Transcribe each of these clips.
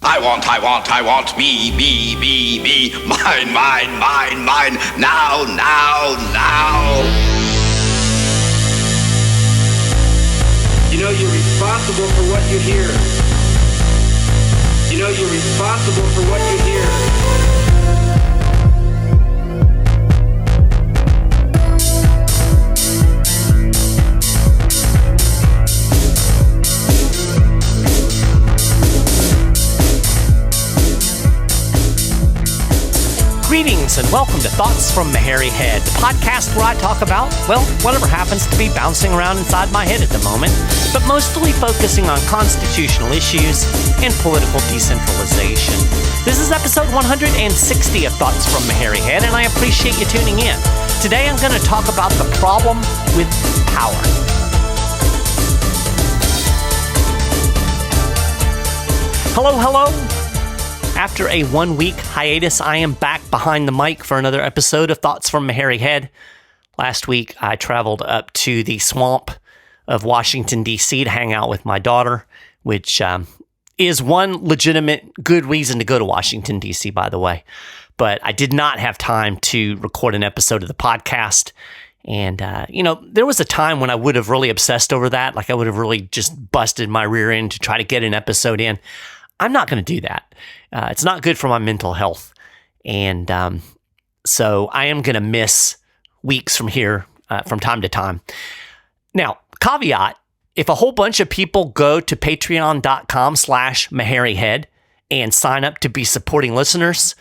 I want, me, mine, now. You know you're responsible for what you hear. You know you're responsible for what you hear. Greetings and welcome to Thoughts from Maharrey Head, the podcast where I talk about, well, whatever happens to be bouncing around inside my head at the moment, but mostly focusing on constitutional issues and political decentralization. This is episode 160 of Thoughts from Maharrey Head, and I appreciate you tuning in. Today I'm going to talk about the problem with power. Hello. After a 1-week hiatus, I am back behind the mic for another episode of Thoughts from Maharrey Head. Last week, I traveled up to the swamp of Washington, D.C. to hang out with my daughter, which is one legitimate good reason to go to Washington, D.C., by the way. But I did not have time to record an episode of the podcast. And, there was a time when I would have really obsessed over that. Like I would have really just busted my rear end to try to get an episode in. I'm not going to do that. It's not good for my mental health. And so I am going to miss weeks from here from time to time. Now, caveat, if a whole bunch of people go to patreon.com/MaharreyHead and sign up to be supporting listeners,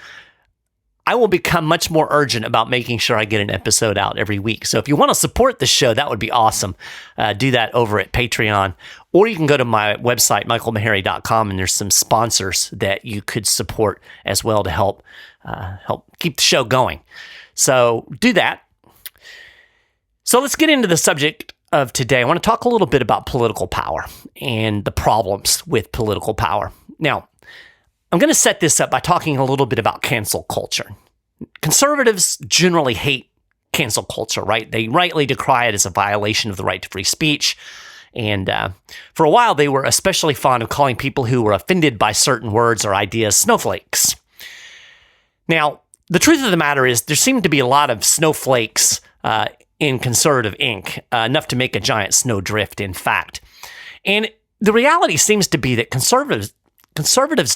I will become much more urgent about making sure I get an episode out every week. So if you want to support the show, that would be awesome. Do that over at Patreon. Or you can go to my website, michaelmaharrey.com, and there's some sponsors that you could support as well to help keep the show going. So do that. So let's get into the subject of today. I want to talk a little bit about political power and the problems with political power. Now, I'm going to set this up by talking a little bit about cancel culture. Conservatives generally hate cancel culture, right? They rightly decry it as a violation of the right to free speech. And for a while, they were especially fond of calling people who were offended by certain words or ideas snowflakes. Now, the truth of the matter is there seem to be a lot of snowflakes in conservative ink, enough to make a giant snowdrift, in fact. And the reality seems to be that conservatives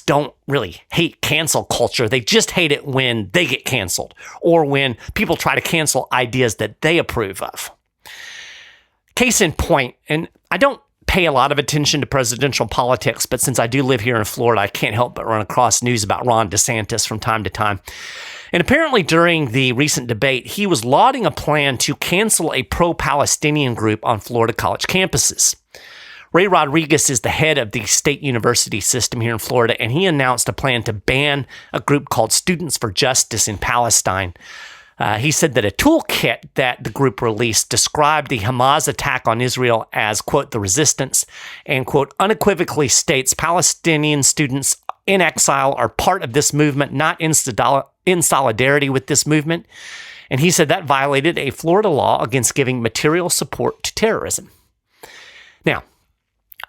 don't really hate cancel culture. They just hate it when they get canceled or when people try to cancel ideas that they approve of. Case in point, and I don't pay a lot of attention to presidential politics, but since I do live here in Florida, I can't help but run across news about Ron DeSantis from time to time. And apparently during the recent debate, he was lauding a plan to cancel a pro-Palestinian group on Florida college campuses. Ray Rodriguez is the head of the state university system here in Florida, and he announced a plan to ban a group called Students for Justice in Palestine. He said that a toolkit that the group released described the Hamas attack on Israel as, quote, the resistance, and, quote, unequivocally states Palestinian students in exile are part of this movement, not in solidarity with this movement. And he said that violated a Florida law against giving material support to terrorism. Now,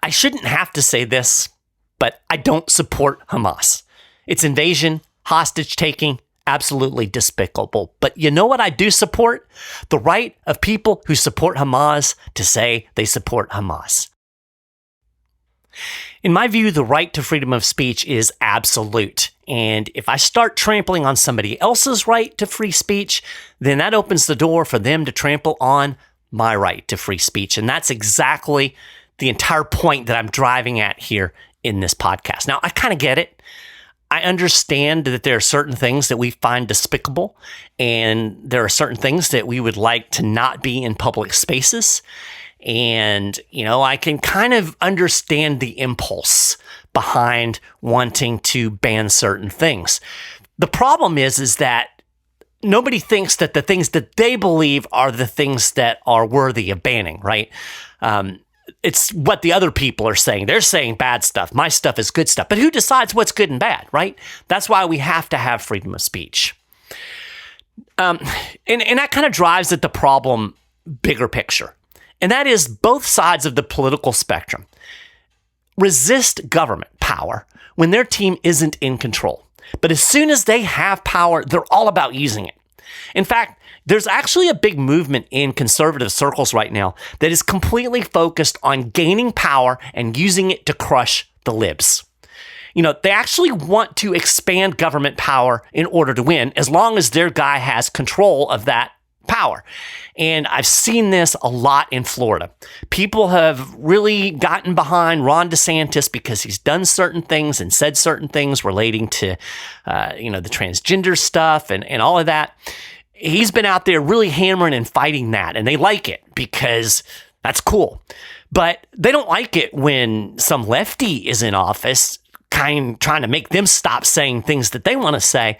I shouldn't have to say this, but I don't support Hamas. Its invasion, hostage-taking, absolutely despicable. But you know what I do support? The right of people who support Hamas to say they support Hamas. In my view, the right to freedom of speech is absolute. And if I start trampling on somebody else's right to free speech, then that opens the door for them to trample on my right to free speech. And that's exactly the entire point that I'm driving at here in this podcast. Now, I kind of get it. I understand that there are certain things that we find despicable, and there are certain things that we would like to not be in public spaces. And, I can kind of understand the impulse behind wanting to ban certain things. The problem is that nobody thinks that the things that they believe are the things that are worthy of banning, right? It's what the other people are saying. They're saying bad stuff. My stuff is good stuff. But who decides what's good and bad, right? That's why we have to have freedom of speech. And that kind of drives at the problem bigger picture. And that is both sides of the political spectrum resist government, power when their team isn't in control. But as soon as they have power, they're all about using it. In fact, there's actually a big movement in conservative circles right now that is completely focused on gaining power and using it to crush the libs. They actually want to expand government power in order to win, as long as their guy has control of that power. And I've seen this a lot in Florida. People have really gotten behind Ron DeSantis because he's done certain things and said certain things relating to, the transgender stuff and all of that. He's been out there really hammering and fighting that, and they like it because that's cool. But they don't like it when some lefty is in office, trying to make them stop saying things that they want to say.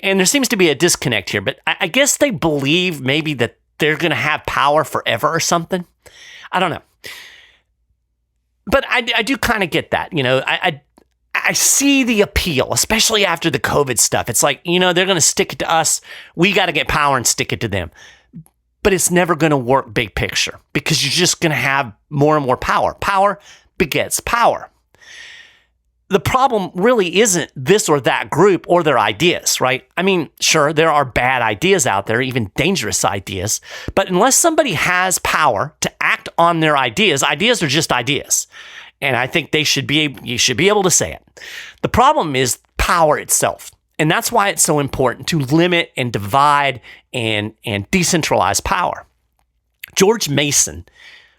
And there seems to be a disconnect here, but I guess they believe maybe that they're going to have power forever or something. I don't know. But I do kind of get that. I see the appeal, especially after the COVID stuff. It's like, they're going to stick it to us. We got to get power and stick it to them. But it's never going to work big picture because you're just going to have more and more power. Power begets power. The problem really isn't this or that group or their ideas, right? I mean, sure, there are bad ideas out there, even dangerous ideas. But unless somebody has power to act on their ideas, ideas are just ideas. And I think you should be able to say it. The problem is power itself. And that's why it's so important to limit and divide and decentralize power. George Mason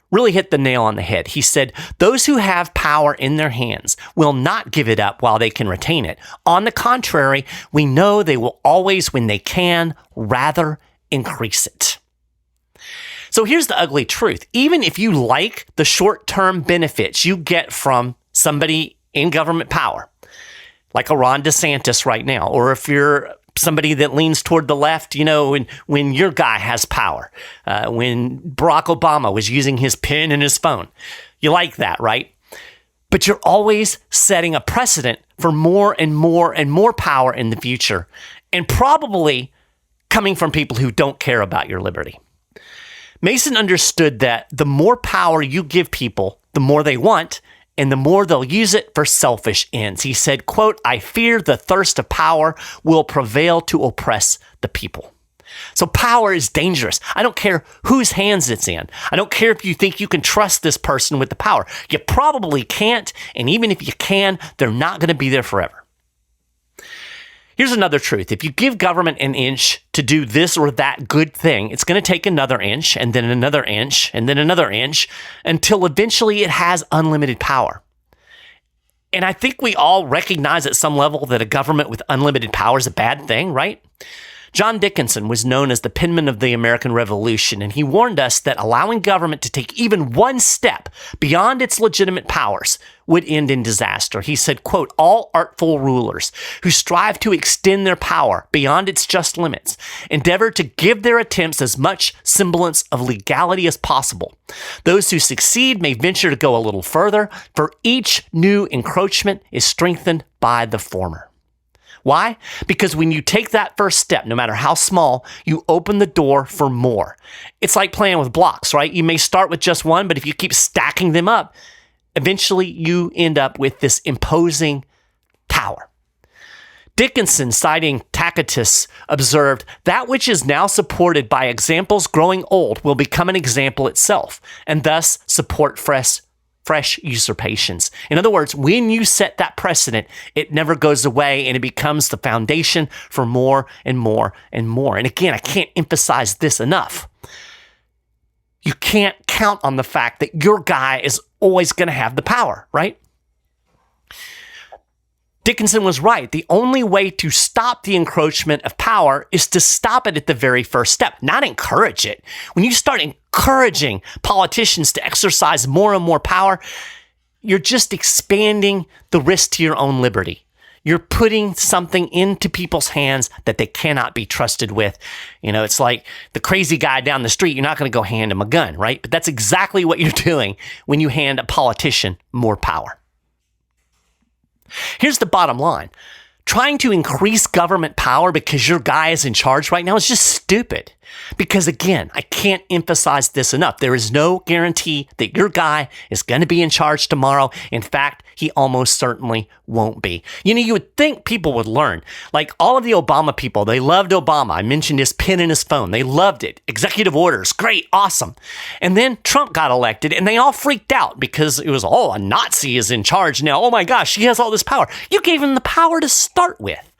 really hit the nail on the head. He said, those who have power in their hands will not give it up while they can retain it. On the contrary, we know they will always, when they can, rather increase it. So here's the ugly truth. Even if you like the short-term benefits you get from somebody in government power, like a Ron DeSantis right now, or if you're somebody that leans toward the left, when your guy has power, when Barack Obama was using his pen and his phone, you like that, right? But you're always setting a precedent for more and more and more power in the future, and probably coming from people who don't care about your liberty. Mason understood that the more power you give people, the more they want, and the more they'll use it for selfish ends. He said, quote, I fear the thirst of power will prevail to oppress the people. So power is dangerous. I don't care whose hands it's in. I don't care if you think you can trust this person with the power. You probably can't, and even if you can, they're not going to be there forever. Here's another truth. If you give government an inch to do this or that good thing, it's going to take another inch and then another inch and then another inch until eventually it has unlimited power. And I think we all recognize at some level that a government with unlimited power is a bad thing, right? John Dickinson was known as the penman of the American Revolution, and he warned us that allowing government to take even one step beyond its legitimate powers would end in disaster. He said, quote, all artful rulers who strive to extend their power beyond its just limits endeavor to give their attempts as much semblance of legality as possible. Those who succeed may venture to go a little further, for each new encroachment is strengthened by the former. Why? Because when you take that first step, no matter how small, you open the door for more. It's like playing with blocks, right? You may start with just one, but if you keep stacking them up, eventually you end up with this imposing tower. Dickinson, citing Tacitus, observed, that which is now supported by examples growing old will become an example itself, and thus support fresh usurpations. In other words, when you set that precedent, it never goes away and it becomes the foundation for more and more and more. And again, I can't emphasize this enough. You can't count on the fact that your guy is always going to have the power, right? Dickinson was right. The only way to stop the encroachment of power is to stop it at the very first step, not encourage it. When you start encouraging politicians to exercise more and more power, you're just expanding the risk to your own liberty. You're putting something into people's hands that they cannot be trusted with. It's like the crazy guy down the street. You're not going to go hand him a gun, right? But that's exactly what you're doing when you hand a politician more power. Here's the bottom line. Trying to increase government power because your guy is in charge right now is just stupid. Because again, I can't emphasize this enough. There is no guarantee that your guy is going to be in charge tomorrow. In fact, he almost certainly won't be. You would think people would learn. Like all of the Obama people, they loved Obama. I mentioned his pen and his phone. They loved it. Executive orders, great, awesome. And then Trump got elected and they all freaked out because it was, a Nazi is in charge now. Oh my gosh, he has all this power. You gave him the power to start with.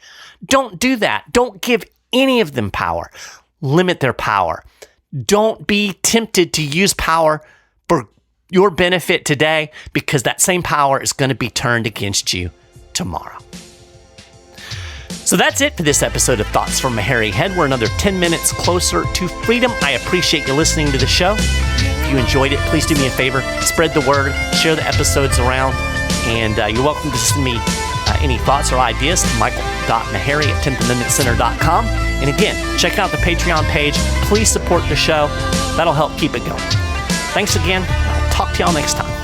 Don't do that. Don't give any of them power. Limit their power. Don't be tempted to use power for your benefit today, because that same power is going to be turned against you tomorrow. So that's it for this episode of Thoughts from Maharrey Head. We're another 10 minutes closer to freedom. I appreciate you listening to the show. If you enjoyed it, please do me a favor. Spread the word. Share the episodes around. And you're welcome to send me any thoughts or ideas to michael.maharrey@10thamendmentcenter.com. And again, check out the Patreon page. Please support the show. That'll help keep it going. Thanks again. I'll talk to y'all next time.